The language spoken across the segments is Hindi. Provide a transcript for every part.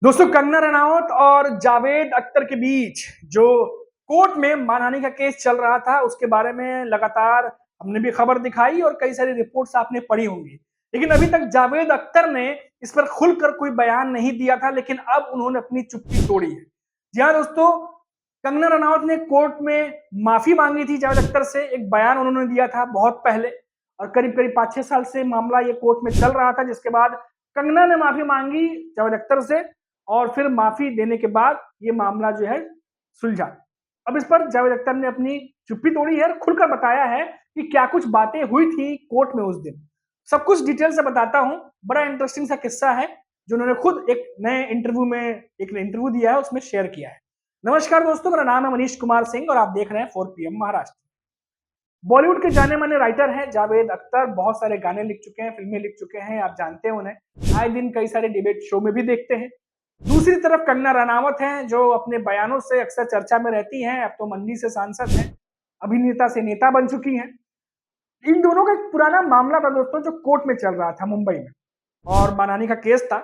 दोस्तों, कंगना रनावत और जावेद अख्तर के बीच जो कोर्ट में मानहानि का केस चल रहा था, उसके बारे में लगातार हमने भी खबर दिखाई और कई सारी रिपोर्ट्स आपने पढ़ी होंगी। लेकिन अभी तक जावेद अख्तर ने इस पर खुलकर कोई बयान नहीं दिया था, लेकिन अब उन्होंने अपनी चुप्पी तोड़ी है। जी हाँ दोस्तों, कंगना रनावत ने कोर्ट में माफी मांगी थी जावेद अख्तर से। एक बयान उन्होंने दिया था बहुत पहले, और करीब करीब 5-6 साल से मामला ये कोर्ट में चल रहा था, जिसके बाद कंगना ने माफी मांगी जावेद अख्तर से, और फिर माफी देने के बाद ये मामला जो है सुलझा। अब इस पर जावेद अख्तर ने अपनी चुप्पी तोड़ी है और खुलकर बताया है कि क्या कुछ बातें हुई थी कोर्ट में उस दिन। सब कुछ डिटेल से बताता हूं। बड़ा इंटरेस्टिंग सा किस्सा है जो उन्होंने खुद एक नए इंटरव्यू में एक इंटरव्यू दिया है, उसमें शेयर किया है। नमस्कार दोस्तों, मेरा नाम है मनीष कुमार सिंह और आप देख रहे हैं 4 PM महाराष्ट्र। बॉलीवुड के जाने माने राइटर हैं जावेद अख्तर। बहुत सारे गाने लिख चुके हैं, फिल्में लिख चुके हैं, आप जानते हैं उन्हें। आए दिन कई सारे डिबेट शो में भी देखते हैं। दूसरी तरफ कंगना रनावत हैं, जो अपने बयानों से अक्सर चर्चा में रहती हैं। अब तो मंडी से सांसद हैं, अभिनेता से नेता बन चुकी हैं। इन दोनों का एक पुराना मामला था दोस्तों, जो कोर्ट में चल रहा था मुंबई में, और मानहानि का केस था।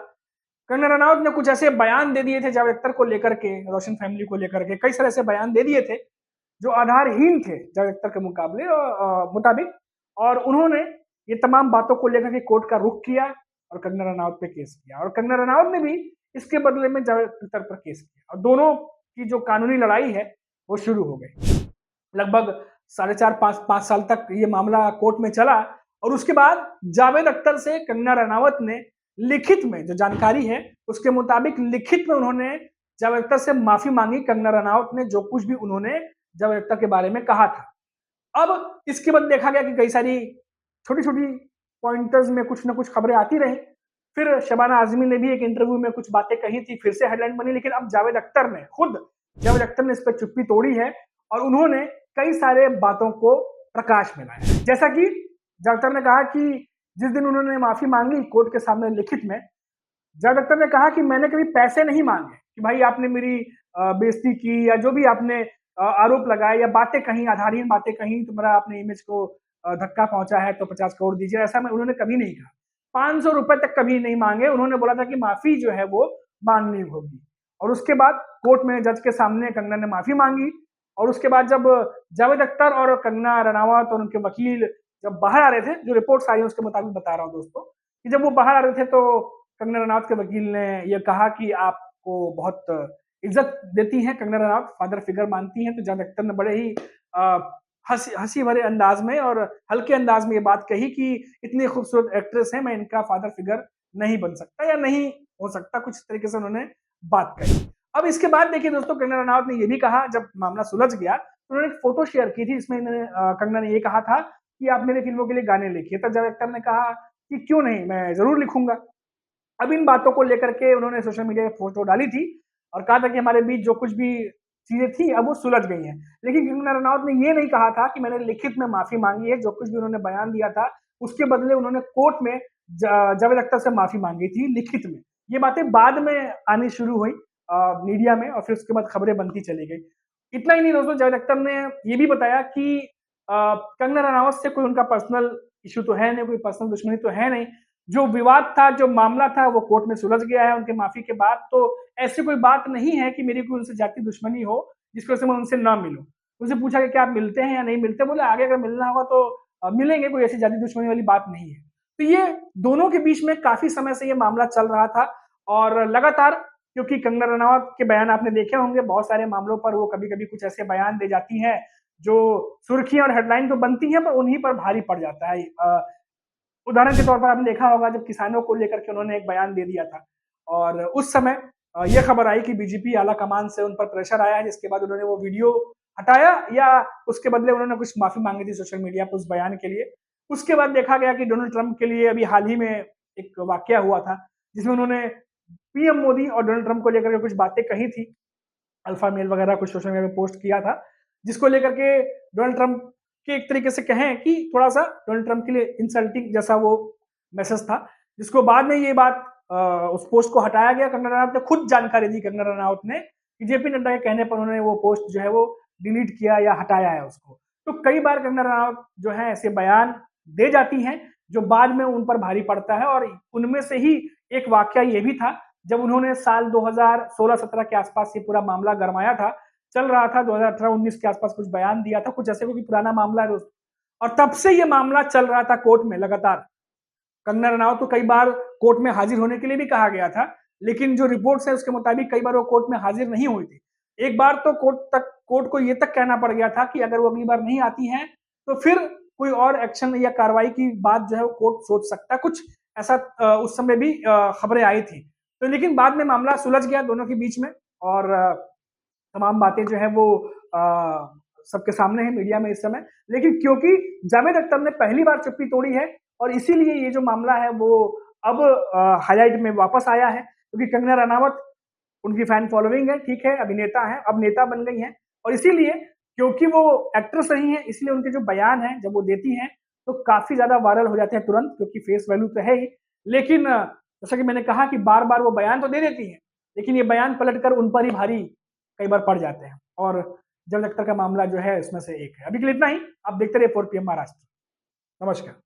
कंगना रनावत ने कुछ ऐसे बयान दे दिए थे जावेद अख्तर को लेकर के, रोशन फैमिली को लेकर के, कई सारे ऐसे बयान दे दिए थे जो आधारहीन थे जावेद अख्तर के मुताबिक। और उन्होंने ये तमाम बातों को लेकर के कोर्ट का रुख किया और कंगना रनावत पे केस किया, और कंगना रनावत ने भी इसके बदले में जावेद अख्तर पर केस किया, और दोनों की जो कानूनी लड़ाई है वो शुरू हो गई। लगभग 4.5-5 साल तक ये मामला कोर्ट में चला, और उसके बाद जावेद अख्तर से कंगना रनावत ने लिखित में जो जानकारी है उसके मुताबिक लिखित में उन्होंने जावेद अख्तर से माफी मांगी। कंगना रनावत ने जो कुछ भी उन्होंने जावेद अख्तर के बारे में कहा था। अब इसके बाद देखा गया कि कई सारी छोटी-छोटी पॉइंटर्स में कुछ ना कुछ खबरें आती रहीं। फिर शबाना आज़मी ने भी एक इंटरव्यू में कुछ बातें कही थी, फिर से हेडलाइन बनी, लेकिन अब जावेद अख्तर ने इस पर चुप्पी तोड़ी है और उन्होंने कई सारे बातों को प्रकाश में लाया है। जैसा कि जावेद अख्तर ने कहा कि जिस दिन उन्होंने माफी मांगी कोर्ट के सामने लिखित में, जावेद अख्तर ने कहा कि मैंने कभी पैसे नहीं मांगे कि भाई आपने मेरी बेइज्जती की, या जो भी आपने आरोप लगाए या बातें कही, आधारहीन बातें कही, तुम्हारा अपने इमेज को धक्का पहुंचा है तो 50 करोड़ दीजिए, ऐसा मैं उन्होंने कभी नहीं कहा। 500 रुपए तक कभी नहीं मांगे। उन्होंने बोला था कि माफी जो है वो मांगनी होगी, और उसके बाद कोर्ट में जज के सामने कंगना ने माफी मांगी। और उसके बाद जब जावेद अख्तर और कंगना रनावत और उनके वकील जब बाहर आ रहे थे, जो रिपोर्ट्स आई है उसके मुताबिक बता रहा हूँ दोस्तों, कि जब वो बाहर आ रहे थे तो कंगना रनावत के वकील ने ये कहा कि आपको बहुत इज्जत देती हैं कंगना रनावत, फादर फिगर मानती हैं। तो जावेद अख्तर ने बड़े ही हंसी भरे अंदाज में और हल्के अंदाज में ये बात कही कि इतनी खूबसूरत एक्ट्रेस है, मैं इनका फादर फिगर नहीं बन सकता या नहीं हो सकता, कुछ तरीके से उन्होंने बात कही। अब इसके बाद देखिए दोस्तों, कंगना रनावत ने ये भी कहा, जब मामला सुलझ गया तो उन्होंने एक फोटो शेयर की थी, इसमें कंगना ने ये कहा था कि आप मेरी फिल्मों के लिए गाने लिखिए। तब जावेद अख्तर ने कहा कि क्यों नहीं, मैं जरूर लिखूंगा। अब इन बातों को लेकर के उन्होंने सोशल मीडिया पे फोटो डाली थी और कहा था कि हमारे बीच जो कुछ भी चीजें थी अब वो सुलझ गई हैं। लेकिन कंगना रनावत ने ये नहीं कहा था कि मैंने लिखित में माफी मांगी है। जो कुछ भी उन्होंने बयान दिया था उसके बदले उन्होंने कोर्ट में जावेद अख्तर से माफी मांगी थी लिखित में। ये बातें बाद में आनी शुरू हुई मीडिया में, और फिर उसके बाद खबरें बनती चली गई। इतना ही नहीं दोस्तों, जावेद अख्तर ने ये भी बताया कि कंगना रनावत से कोई उनका पर्सनल इश्यू तो है नहीं, कोई पर्सनल दुश्मनी तो है नहीं। जो विवाद था, जो मामला था, वो कोर्ट में सुलझ गया है उनके माफी के बाद। तो ऐसी कोई बात नहीं है कि मेरी कोई उनसे जाति दुश्मनी हो जिसकी वजह से मैं उनसे ना मिलूं। उनसे पूछा कि क्या आप मिलते हैं या नहीं मिलते, बोले आगे अगर मिलना होगा तो मिलेंगे, कोई ऐसी जाति दुश्मनी वाली बात नहीं है। तो ये दोनों के बीच में काफी समय से ये मामला चल रहा था, और लगातार, क्योंकि कंगना रनावत के बयान आपने देखे होंगे, बहुत सारे मामलों पर वो कभी कभी कुछ ऐसे बयान दे जाती हैं जो सुर्खियां और हेडलाइन तो बनती हैं, पर उन्हीं पर भारी पड़ जाता है। उदाहरण के तौर पर आपने देखा होगा जब किसानों को लेकर के उन्होंने एक बयान दे दिया था, और उस समय ये खबर आई कि बीजेपी आला कमान से उन पर प्रेशर आया है, जिसके बाद उन्होंने वो वीडियो हटाया, या उसके बदले उन्होंने कुछ माफी मांगी थी सोशल मीडिया पर उस बयान के लिए। उसके बाद देखा गया कि डोनाल्ड ट्रंप के लिए अभी हाल ही में एक वाकया हुआ था, जिसमें उन्होंने पीएम मोदी और डोनाल्ड ट्रंप को लेकर के कुछ बातें कही थी, अल्फा मेल वगैरह कुछ सोशल मीडिया पे पोस्ट किया था, जिसको लेकर के डोनाल्ड ट्रंप के एक तरीके से कहें कि थोड़ा-सा डोनाल्ड ट्रंप के लिए इंसल्टिंग जैसा वो मैसेज था, जिसको बाद में ये बात उस पोस्ट को हटाया गया। कंगना रनावत ने खुद जानकारी दी, कंगना रनावत ने, कि जेपी नड्डा के कहने पर उन्होंने वो पोस्ट जो है वो डिलीट किया या हटाया है उसको। तो कई बार कंगना रनावत जो है ऐसे बयान दे जाती हैं, जो बाद में उन पर भारी पड़ता है, और उनमें से ही एक वाकया ये भी था जब उन्होंने साल 2016-17 के आसपास ये पूरा मामला गरमाया था, चल रहा था, 2018-19 के आसपास कुछ बयान दिया था, कुछ ऐसे कोई पुराना मामला है दोस्तों। और तब से ये मामला चल रहा था कोर्ट में लगातार। कंगना रनावत को कई बार कोर्ट में हाजिर होने के लिए भी कहा गया था, लेकिन जो रिपोर्ट्स है उसके मुताबिक कई बार वो कोर्ट में हाजिर नहीं हुई थी। एक बार तो कोर्ट को ये तक कहना पड़ गया था कि अगर वो अगली बार नहीं आती हैं, तो फिर कोई और एक्शन या कार्रवाई की बात जो है वो कोर्ट सोच सकता है। कुछ ऐसा उस समय भी खबरें आई थी। तो लेकिन बाद में मामला सुलझ गया दोनों के बीच में और तमाम बातें जो है वो सबके सामने है मीडिया में इस समय। लेकिन क्योंकि जावेद अख्तर ने पहली बार चुप्पी तोड़ी है और इसीलिए ये जो मामला है वो अब हाईलाइट में वापस आया है, क्योंकि कंगना रनावत उनकी फैन फॉलोइंग है, ठीक है, अभिनेता है, अब नेता बन गई हैं और इसीलिए क्योंकि वो एक्ट्रेस रही हैं, इसलिए उनके जो बयान हैं जब वो देती हैं तो काफी ज्यादा वायरल हो जाते हैं तुरंत, क्योंकि फेस वैल्यू तो है ही। लेकिन जैसा कि मैंने कहा कि बार बार वो बयान तो दे देती हैं, लेकिन ये बयान पलटकर उन पर ही भारी कई बार पड़ जाते हैं और जावेद अख्तर का मामला जो है इसमें से एक है। अभी के लिए इतना ही। आप देखते रहिए 4 PM महाराष्ट्र। नमस्कार।